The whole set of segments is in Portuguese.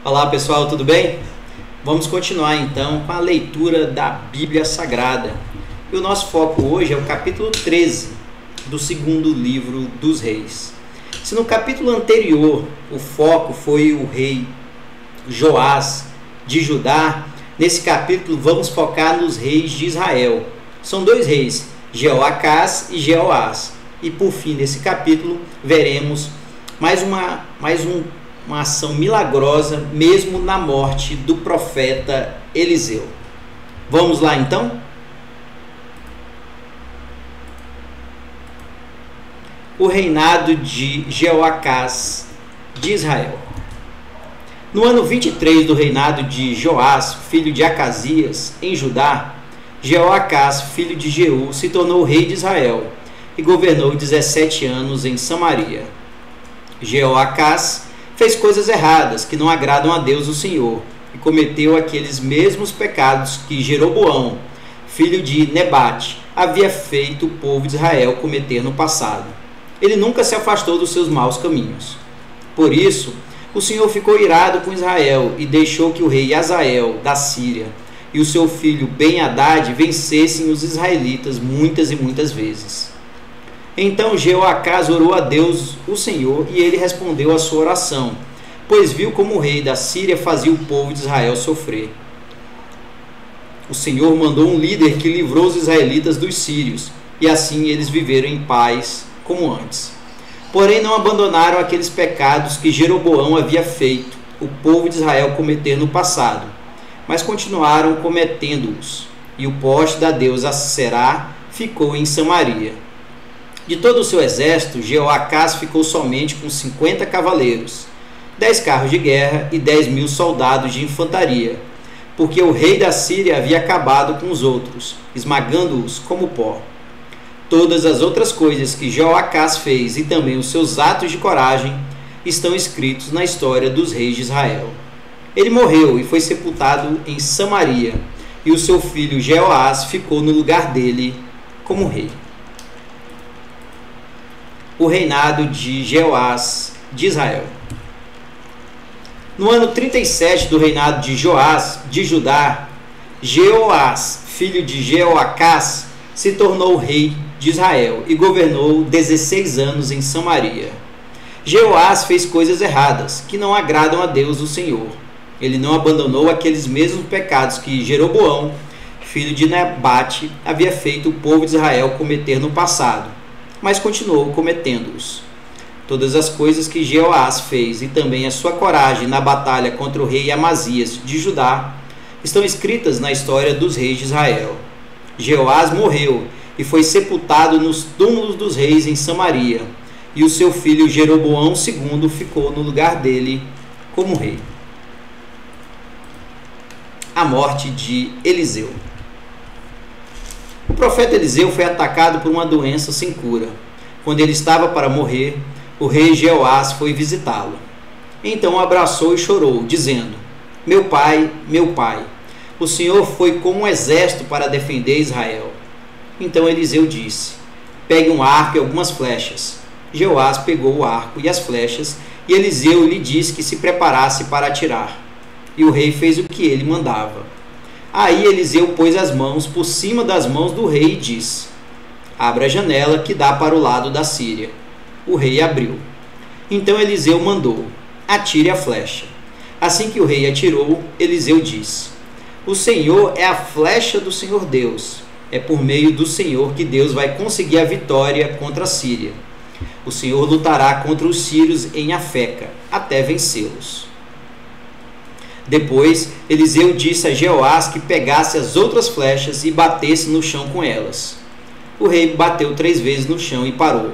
Olá pessoal, tudo bem? Vamos continuar então com a leitura da Bíblia Sagrada. E o nosso foco hoje é o capítulo 13 do segundo livro dos Reis. Se no capítulo anterior o foco foi o rei Joás de Judá, nesse capítulo vamos focar nos reis de Israel. São dois reis, Jeoacás e Jeoás. E por fim desse capítulo veremos mais uma ação milagrosa, mesmo na morte do profeta Eliseu. Vamos lá então? O reinado de Jeoacás de Israel. No ano 23 do reinado de Joás, filho de Acasias, em Judá, Jeoacás, filho de Jeú, se tornou rei de Israel e governou 17 anos em Samaria. Jeoacás fez coisas erradas que não agradam a Deus o Senhor e cometeu aqueles mesmos pecados que Jeroboão, filho de Nebate, havia feito o povo de Israel cometer no passado. Ele nunca se afastou dos seus maus caminhos. Por isso, o Senhor ficou irado com Israel e deixou que o rei Hazael, da Síria, e o seu filho Ben-Hadad vencessem os israelitas muitas e muitas vezes. Então Jeoacás orou a Deus, o Senhor, e ele respondeu à sua oração, pois viu como o rei da Síria fazia o povo de Israel sofrer. O Senhor mandou um líder que livrou os israelitas dos sírios, e assim eles viveram em paz como antes. Porém não abandonaram aqueles pecados que Jeroboão havia feito o povo de Israel cometer no passado, mas continuaram cometendo-os, e o poste da deusa Será ficou em Samaria. De todo o seu exército, Jeoacás ficou somente com 50 cavaleiros, 10 carros de guerra e 10.000 soldados de infantaria, porque o rei da Síria havia acabado com os outros, esmagando-os como pó. Todas as outras coisas que Jeoacás fez e também os seus atos de coragem estão escritos na história dos reis de Israel. Ele morreu e foi sepultado em Samaria, e o seu filho Jeoás ficou no lugar dele como rei. O reinado de Jeoás de Israel. No ano 37 do reinado de Joás de Judá, Jeoás, filho de Jeoacás, se tornou rei de Israel e governou 16 anos em Samaria. Jeoás fez coisas erradas que não agradam a Deus o Senhor. Ele não abandonou aqueles mesmos pecados que Jeroboão, filho de Nebate, havia feito o povo de Israel cometer no passado, mas continuou cometendo-os. Todas as coisas que Jeoás fez e também a sua coragem na batalha contra o rei Amazias de Judá estão escritas na história dos reis de Israel. Jeoás morreu e foi sepultado nos túmulos dos reis em Samaria, e o seu filho Jeroboão II ficou no lugar dele como rei. A morte de Eliseu. O profeta Eliseu foi atacado por uma doença sem cura. Quando ele estava para morrer, o rei Jeoás foi visitá-lo. Então o abraçou e chorou, dizendo: meu pai, o Senhor foi como um exército para defender Israel. Então Eliseu disse: pegue um arco e algumas flechas. Jeoás pegou o arco e as flechas, e Eliseu lhe disse que se preparasse para atirar. E o rei fez o que ele mandava. Aí Eliseu pôs as mãos por cima das mãos do rei e disse: abra a janela que dá para o lado da Síria. O rei abriu. Então Eliseu mandou: atire a flecha. Assim que o rei atirou, Eliseu disse: o Senhor é a flecha do Senhor Deus. É por meio do Senhor que Deus vai conseguir a vitória contra a Síria. O Senhor lutará contra os sírios em Afeca, até vencê-los. Depois, Eliseu disse a Jeoás que pegasse as outras flechas e batesse no chão com elas. O rei bateu 3 vezes no chão e parou.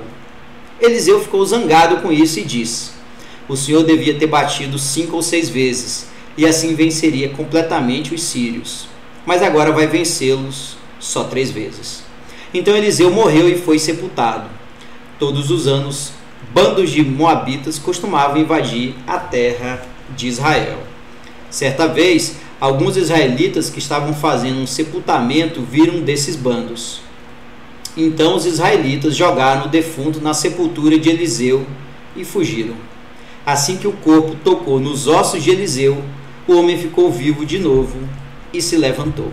Eliseu ficou zangado com isso e disse: o Senhor devia ter batido 5 ou 6 vezes, e assim venceria completamente os sírios. Mas agora vai vencê-los só 3 vezes. Então Eliseu morreu e foi sepultado. Todos os anos, bandos de moabitas costumavam invadir a terra de Israel. Certa vez, alguns israelitas que estavam fazendo um sepultamento viram um desses bandos. Então os israelitas jogaram o defunto na sepultura de Eliseu e fugiram. Assim que o corpo tocou nos ossos de Eliseu, o homem ficou vivo de novo e se levantou.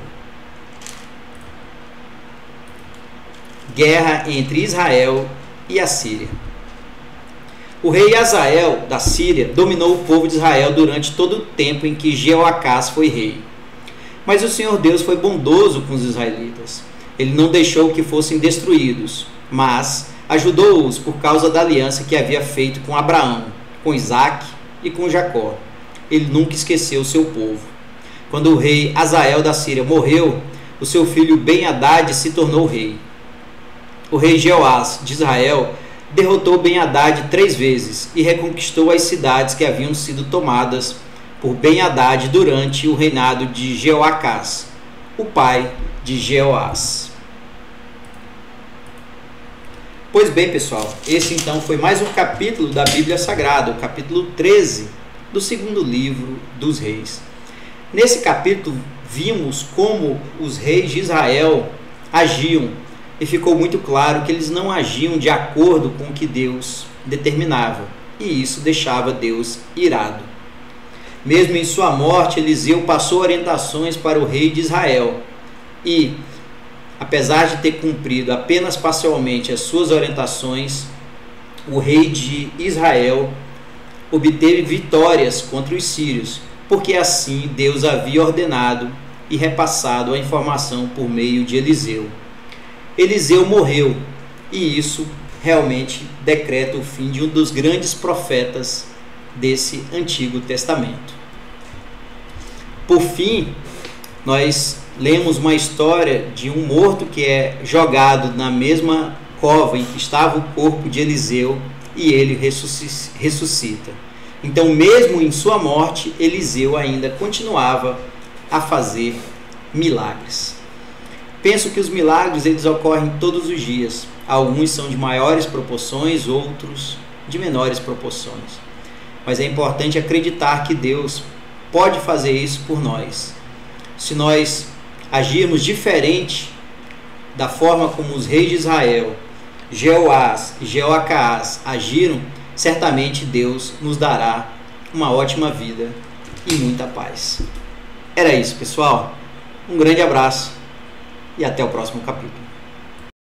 Guerra entre Israel e a Síria. O rei Hazael da Síria dominou o povo de Israel durante todo o tempo em que Jeoacás foi rei. Mas o Senhor Deus foi bondoso com os israelitas. Ele não deixou que fossem destruídos, mas ajudou-os por causa da aliança que havia feito com Abraão, com Isaque e com Jacó. Ele nunca esqueceu o seu povo. Quando o rei Hazael da Síria morreu, o seu filho Ben-Hadad se tornou rei. O rei Jeoás de Israel derrotou Ben-Hadad 3 vezes e reconquistou as cidades que haviam sido tomadas por Ben-Hadad durante o reinado de Jeoacás, o pai de Jeoás. Pois bem, pessoal, esse então foi mais um capítulo da Bíblia Sagrada, o capítulo 13 do segundo livro dos Reis. Nesse capítulo vimos como os reis de Israel agiam e ficou muito claro que eles não agiam de acordo com o que Deus determinava, e isso deixava Deus irado. Mesmo em sua morte, Eliseu passou orientações para o rei de Israel e, apesar de ter cumprido apenas parcialmente as suas orientações, o rei de Israel obteve vitórias contra os sírios, porque assim Deus havia ordenado e repassado a informação por meio de Eliseu. Eliseu morreu, e isso realmente decreta o fim de um dos grandes profetas desse Antigo Testamento. Por fim, nós lemos uma história de um morto que é jogado na mesma cova em que estava o corpo de Eliseu, e ele ressuscita. Então, mesmo em sua morte, Eliseu ainda continuava a fazer milagres. Penso que os milagres eles ocorrem todos os dias. Alguns são de maiores proporções, outros de menores proporções. Mas é importante acreditar que Deus pode fazer isso por nós. Se nós agirmos diferente da forma como os reis de Israel, Jeoás e Jeoacás agiram, certamente Deus nos dará uma ótima vida e muita paz. Era isso, pessoal. Um grande abraço e até o próximo capítulo.